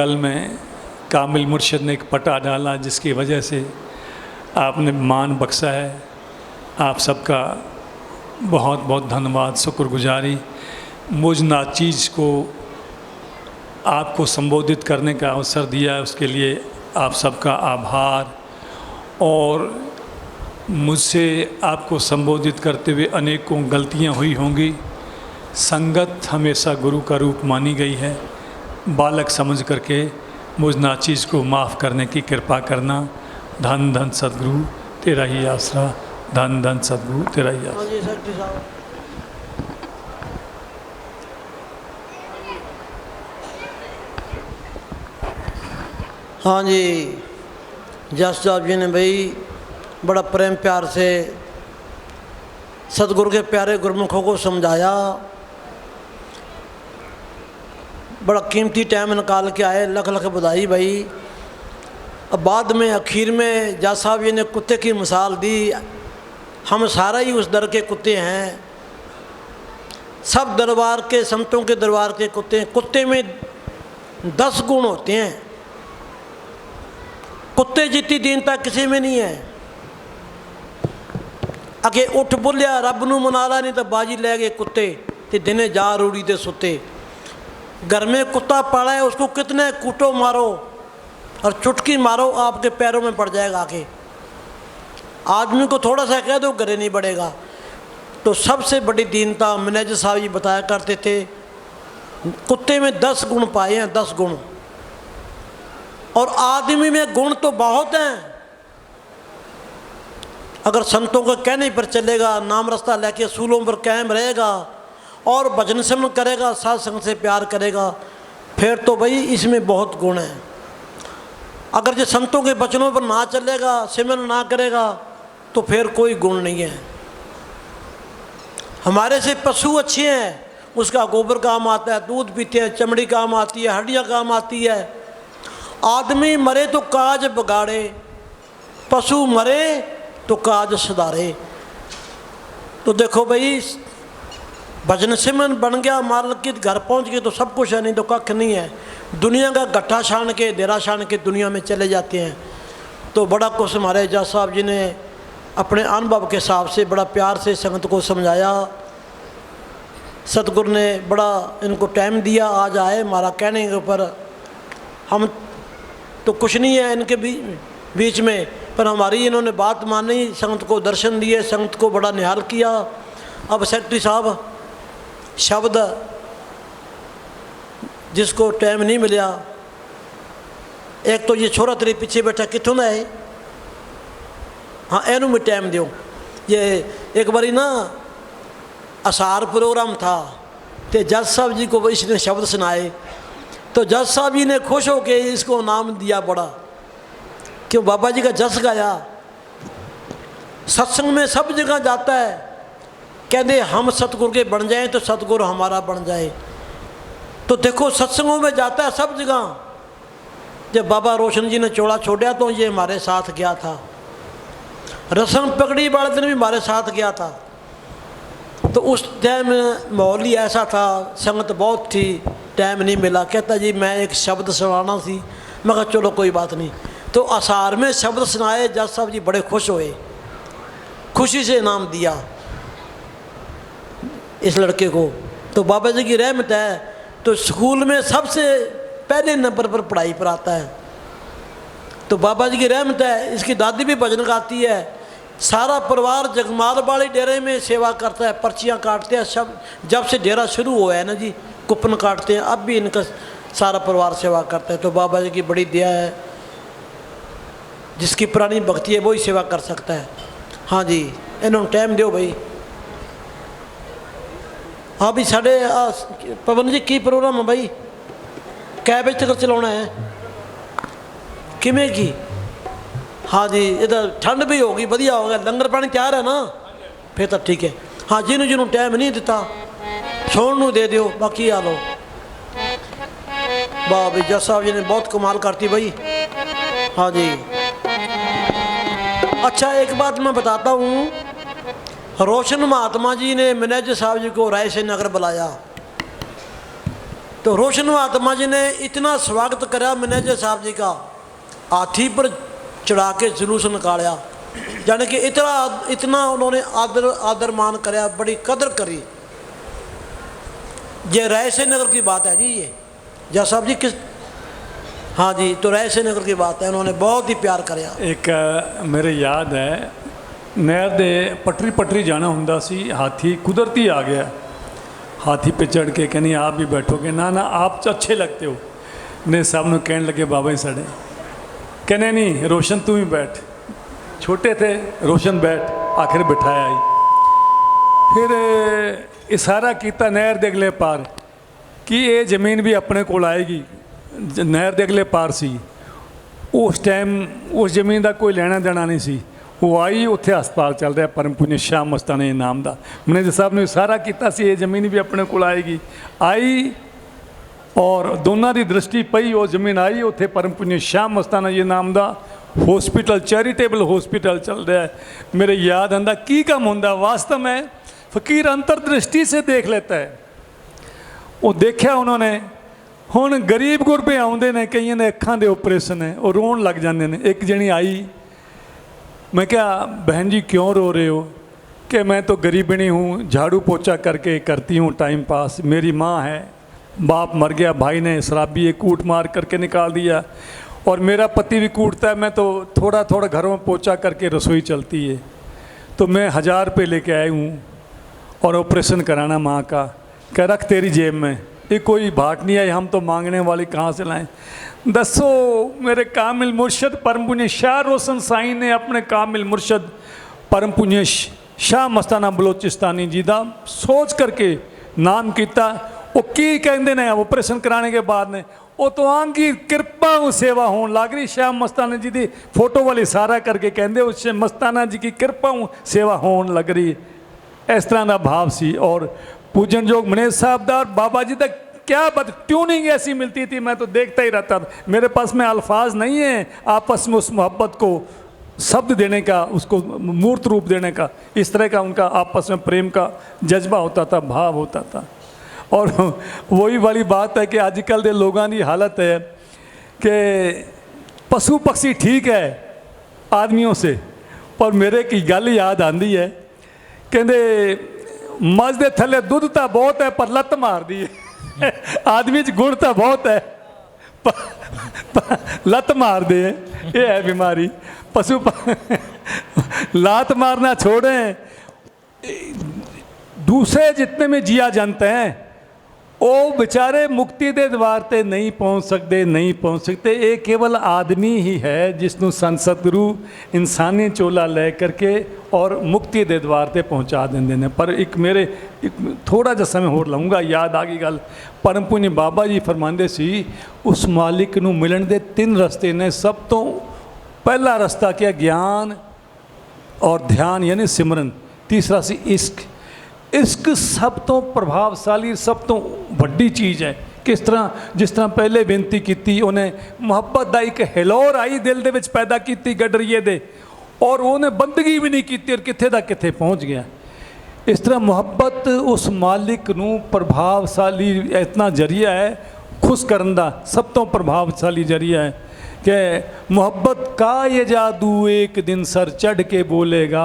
कल में कामिल मुर्शिद ने एक पटा डाला जिसकी वजह से आपने मान बख्शा है। आप सबका बहुत बहुत धन्यवाद, शुक्रगुजारी। मुझ नाचीज़ को आपको संबोधित करने का अवसर दिया है, उसके लिए आप सबका आभार। और मुझसे आपको संबोधित करते हुए अनेकों गलतियां हुई होंगी। संगत हमेशा गुरु का रूप मानी गई है। बालक समझ करके मुझ नाचीज़ को माफ़ करने की कृपा करना। धन धन सद्गुरु तेरा ही आसरा, धन धन सद्गुरु तेरा ही आसरा। हाँ जी, जस साहब जी ने भाई बड़ा प्रेम प्यार से सतगुरु के प्यारे गुरमुखों को समझाया। बड़ा कीमती टाइम निकाल के आए, लख लख बधाई भाई। अब बाद में आखिर में जस साहब जी ने कुत्ते की मिसाल दी। हम सारा ही उस दर के कुत्ते हैं, सब दरबार के, संतों के दरबार के कुत्ते हैं। कुत्ते में 10 गुण होते हैं। कुत्ते जितनी दीनता किसी में नहीं है। अगे उठ बोलिया रब नूं मना ला, नहीं तो बाजी लै गए कुत्ते ते दिने जा रूड़ी ते सुते। घर में कुत्ता पाला है, उसको कितने कूटो मारो और चुटकी मारो, आपके पैरों में पड़ जाएगा आके। आदमी को थोड़ा सा कह दो घरे नहीं बढ़ेगा। तो सबसे बड़ी दीनता मैनेजर साहब जी बताया करते थे, कुत्ते में 10 गुण पाए हैं, 10 गुण। और आदमी में गुण तो बहुत हैं। अगर संतों के कहने पर चलेगा, नाम रास्ता लेके सूलों पर कायम रहेगा और भजन सिमरन करेगा, साध संग से प्यार करेगा, फिर तो भाई इसमें बहुत गुण हैं। अगर जो संतों के वचनों पर ना चलेगा, सिमरन ना करेगा, तो फिर कोई गुण नहीं है। हमारे से पशु अच्छे हैं, उसका गोबर काम आता है, दूध पीते हैं, चमड़ी काम आती है, हड्डियाँ काम आती है। आदमी मरे तो काज बिगाड़े, पशु मरे तो काज सुधारे। तो देखो भाई, भजन सिमरन बन गया, मालिक के घर पहुंच गए तो सब कुछ है, नहीं तो कख नहीं है। दुनिया का गट्ठा छान के, डेरा छान के दुनिया में चले जाते हैं। तो बड़ा कुछ हमारे जज साहब जी ने अपने अनुभव के हिसाब से बड़ा प्यार से संगत को समझाया। सतगुरु ने बड़ा इनको टाइम दिया, आज आए हमारा कहने के ऊपर। हम तो कुछ नहीं है इनके बीच में, पर हमारी इन्होंने बात मानी, संगत को दर्शन दिए, संगत को बड़ा निहाल किया। अब सेक्रेटरी साहब शब्द जिसको टाइम नहीं मिला, एक तो ये छोरा तेरे पीछे बैठा कितों ना है, हाँ एनू में टाइम दो। ये एक बारी ना असार प्रोग्राम था, तो जज साहब जी को इसने शब्द सुनाए, तो जज साहब जी ने खुश होके इसको नाम दिया बड़ा, क्यों बाबा जी का जस गाया। सत्संग में सब जगह जाता है, कहते हम सतगुरु के बन जाएं तो सतगुरु हमारा बन जाए। तो देखो सत्संगों में जाता है सब जगह। जब बाबा रोशन जी ने चोला छोड़ा तो ये हमारे साथ गया था। रस्म पकड़ी वाले दिन भी हमारे साथ गया था। तो उस टाइम माहौल ही ऐसा था, संगत बहुत थी, टाइम नहीं मिला। कहता जी मैं एक शब्द सुनाना सी। मैं कहा चलो कोई बात नहीं। तो आसार में शब्द सुनाए, जज साहब जी बड़े खुश हुए, खुशी से इनाम दिया इस लड़के को। तो बाबा जी की रहमत है, तो स्कूल में सबसे पहले नंबर पर पढ़ाई पर आता है। तो बाबा जी की रहमत है, इसकी दादी भी भजन गाती है। सारा परिवार जगमाल वाले डेरे में सेवा करता है, पर्चियाँ काटते हैं सब। जब से डेरा शुरू हुआ है ना जी, कूपन काटते हैं, अब भी इनका सारा परिवार सेवा करता है। तो बाबा जी की बड़ी दया है, जिसकी पुरानी भक्ति है वही सेवा कर सकता है। हाँ जी, इन्होंने टाइम दो भाई। हाँ भी साढ़े पवन जी की प्रोग्राम है भाई, कै बजे तक चलाना है किमें की? हाँ जी, इधर ठंड भी होगी, बढ़िया हो गया, लंगर पानी तैयार है ना, फिर तो ठीक है। हाँ जिन्होंने जिन्होंने टाइम नहीं दिता सोन दे दो, बाकी आ लो। वाह भाई, जज साहब जी ने बहुत कमाल करती भाई। हाँ जी, अच्छा एक बात मैं बताता हूँ, रोशन महात्मा जी ने मैनेजर साहब जी को राय से नगर बुलाया। तो रोशन महात्मा जी ने इतना स्वागत करा मैनेजर साहब जी का, हाथी पर चढ़ा के जुलूस निकाला, यानी कि इतना उन्होंने आदर मान कराया, बड़ी कदर करी। ये राय से नगर की बात है जी, ये जज साहब जी किस, हाँ जी, तो राय से नगर की बात है, उन्होंने बहुत ही प्यार कराया। एक मेरे याद है नहर दे पटरी जाना हुंदा सी, हाथी कुदरती आ गया, हाथी पे चढ़ के कहनी आप भी बैठोगे, ना ना आप तो अच्छे लगते हो। ने साहब ने कहने लगे बाबा जी साढ़े, कहने नहीं रोशन तू ही बैठ, छोटे थे रोशन बैठ, आखिर बिठाया ही। फिर इशारा किया नहर दे अगले पार कि ये ज़मीन भी अपने को आएगी, नहर दे अगले पार सी। उस टाइम उस ज़मीन का कोई लेना देना नहीं सी, वो आई उत्थे हस्पताल चल रहा परम पुण्य शाह मस्ताना नाम का, मैनेजर साहब ने इशारा किया ये ज़मीन भी अपने को आएगी, आई और दोनों की दृष्टि पई, वो ज़मीन आई, उत्थे परम पुण्य शाह मस्ताना जी नाम का हॉस्पिटल, चैरिटेबल हॉस्पिटल चल रहा है। मेरे याद आंदा की काम होंदा, वास्तव में फकीर अंतरदृष्टि से देख लेता है। वो देखा उन्होंने, हुण गरीब गुरबे आउंदे ने, कईयां दे अखां दे ऑपरेशन है, वो रोन लग जाते हैं। एक जनी आई, मैं क्या बहन जी क्यों रो रहे हो, कि मैं तो गरीबनी हूँ, झाड़ू पोछा करके करती हूँ टाइम पास, मेरी माँ है, बाप मर गया, भाई ने शराबी एक कूट मार करके निकाल दिया, और मेरा पति भी कूटता है, मैं तो थोड़ा थोड़ा घरों में पोछा करके रसोई चलती है, तो मैं 1000 रुपये लेके आई हूँ और ऑपरेशन कराना माँ का। कह रख तेरी जेब में, ये कोई भाट नहीं है, हम तो मांगने वाले कहाँ से लाएं। दसो मेरे कामिल मुर्शद परम पुण्य शाह रोशन साईं ने अपने कामिल मुर्शद परम पुण्य शाह मस्ताना बलोचिस्तानी जी का सोच करके नाम किया। वो की कहते ने ऑपरेशन कराने के बाद ने, वो तो आंगी कृपा सेवा होने लग रही, शाह मस्ताना जी की फोटो वाली इशारा करके कहते उस मस्ताना जी की कृपा सेवा होने लग रही। इस तरह का भाव सी। और पूजन जोग मनेज साहब दा बाबा जी तक क्या बात, ट्यूनिंग ऐसी मिलती थी, मैं तो देखता ही रहता था। मेरे पास में अल्फाज नहीं है आपस में उस मोहब्बत को शब्द देने का, उसको मूर्त रूप देने का। इस तरह का उनका आपस में प्रेम का जज्बा होता था, भाव होता था। और वही वाली बात है कि आजकल के लोगों की हालत है कि पशु पक्षी ठीक है आदमियों से, पर मेरे की गल याद आती है, कहते मझ के थले दुध तो बहुत है पर लत मार दी है, आदमी च गुण तो बहुत है लत मार दे, ये है बीमारी। पशु लात मारना छोड़ें, दूसरे जितने में जिया जानते हैं वो बेचारे मुक्ति के द्वार ते नहीं पहुँच सकते। ये केवल आदमी ही है जिसनों संत सतगुरु इंसानी चोला ले करके और मुक्ति के द्वार ते पहुँचा देंगे ने। पर एक मेरे थोड़ा जा समय होर लाऊंगा, याद आ गई गल। परम पुण्य बाबा जी फरमाते सी उस मालिक नूं मिलन दे 3 रस्ते ने। सब तो पहला रस्ता क्या, ज्ञान और ध्यान यानी सिमरन। तीसरा सी इश्क। इश्क सब तो प्रभावशाली, सब तो वड्डी चीज़ है। किस तरह, जिस तरह पहले बेनती की, उन्हें मुहब्बत का एक हिलोर आई दिल दे विच पैदा की गडरिए दे, और उन्हें बंदगी भी नहीं की और किथे दा किथे पहुँच गया। इस तरह मुहब्बत उस मालिक नूं प्रभावशाली इतना जरिया है खुश करन दा, सब तो प्रभावशाली जरिया है कि मुहब्बत का ये जादू एक दिन सर चढ़ के बोलेगा,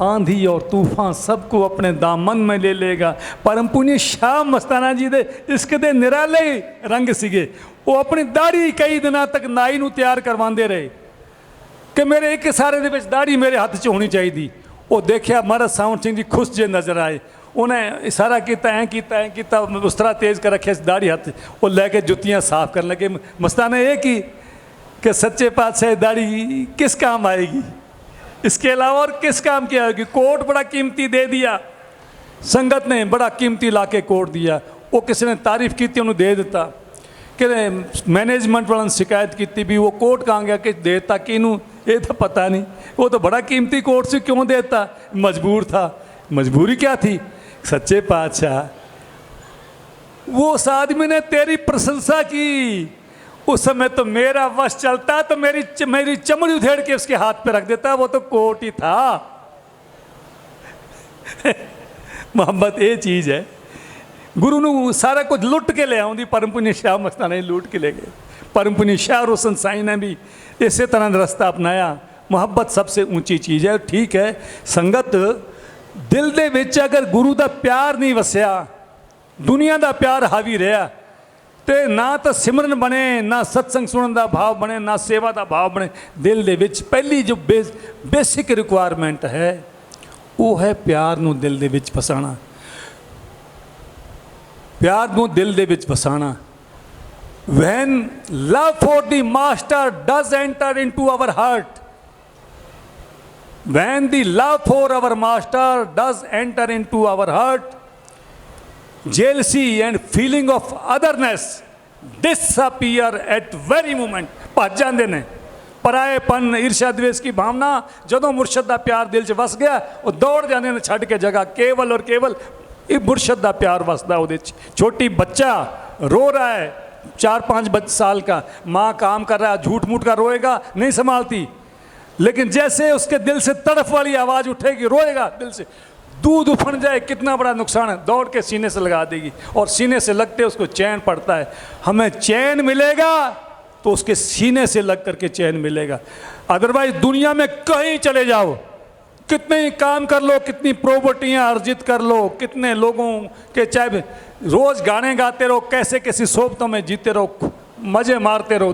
आंधी और तूफान सबको अपने दामन में ले लेगा। परम पुण्य शाह मस्ताना जी दे इश्क दे निराले रंग सीगे। वो अपनी दाढ़ी कई दिनों तक नाई नूं तैयार करवाते रहे कि मेरे एक सारे दे विच दाढ़ी मेरे हाथ च होनी चाहिए। वो देखा महाराज सावंत सिंह जी खुश जे नज़र आए, उन्हें इशारा किया, ऐ किया, उस तरह तेज कर रखे दाढ़ी हाथ, वो लैके जुत्तियाँ साफ करने लगे। मस्ताना ये कि सच्चे पातशाह दाढ़ी किस काम आएगी, इसके अलावा और किस काम की आएगी। कोट बड़ा कीमती दे दिया, संगत ने बड़ा कीमती लाके कोट दिया। वो किसी ने तारीफ की, उन्होंने दे दिता कि मैनेजमेंट वालों ने शिकायत की भी वो कोट कहाँ गया कि देता किनू, ये तो पता नहीं। वो तो बड़ा कीमती कोट से क्यों देता, मजबूर था। मजबूरी क्या थी, सच्चे पातशाह वो उस आदमी ने तेरी प्रशंसा की, उस समय तो मेरा वश चलता तो मेरी चमड़ी उधेड़ के उसके हाथ पे रख देता, वो तो कोट ही था। मोहब्बत ये चीज़ है। ਗੁਰੂ ਨੂੰ ਸਾਰਾ ਕੁਝ ਲੁੱਟ ਕੇ ਲੈ ਆਉਂਦੀ। ਪਰਮ ਪੁਨੀ ਸ਼ਾਹ ਮਸਤਾਨਾ ਜੀ ਲੁੱਟ ਕੇ ਲੈ ਗਏ। परम पुनी शाह रोशन साईं ने भी इसी तरह का रास्ता अपनाया। मुहब्बत सबसे ऊंची चीज़ है। ठीक है संगत, दिल दे विच अगर गुरु का प्यार नहीं वसिया, दुनिया का प्यार हावी रहा, तो ना तो सिमरन बने, ना सत्संग सुनने का भाव बने, ना सेवा का भाव बने। दिल दे विच पहली जो बेसिक रिक्वायरमेंट है वो है प्यार नूं दिल दे विच फसाना। प्यार नूं दिल दे विच फसाना। When love for the master does enter into our heart, when the love for our master does enter into our heart, jealousy and feeling of otherness disappear at very moment। ਭੱਜ ਜਾਂਦੇ ਨੇ। ਪਰਾਏਪਨ, ਈਰਸ਼ਾ, द्वेष की भावना ਜਦੋਂ ਮੁਰਸ਼ਦ ਦਾ ਪਿਆਰ ਦਿਲ 'ਚ ਵਸ ਗਿਆ, ਉਹ ਦੌੜ ਜਾਂਦੇ ਨੇ ਛੱਡ ਕੇ ਜਗ੍ਹਾ। ਕੇਵਲ ਔਰ ਕੇਵਲ ਇਹ ਮੁਰਸ਼ਦ ਦਾ ਪਿਆਰ ਵਸਦਾ ਉਹਦੇ 'ਚ। ਛੋਟੀ ਬੱਚਾ रो रहा है 4-5 साल का, माँ काम कर रहा है, झूठ मूठ का रोएगा, नहीं संभालती, लेकिन जैसे उसके दिल से तड़फ वाली आवाज़ उठेगी, रोएगा दिल से, दूध उफन जाए, कितना बड़ा नुकसान है, दौड़ के सीने से लगा देगी। और सीने से लगते उसको चैन पड़ता है। हमें चैन मिलेगा तो उसके सीने से लग करके चैन मिलेगा। अदरवाइज दुनिया में कहीं चले जाओ, कितने ही काम कर लो, कितनी प्रॉपर्टियाँ अर्जित कर लो, कितने लोगों के चाहे रोज़ गाने गाते रहो, कैसे कैसी सोबतों में जीते रहो, मज़े मारते रहो,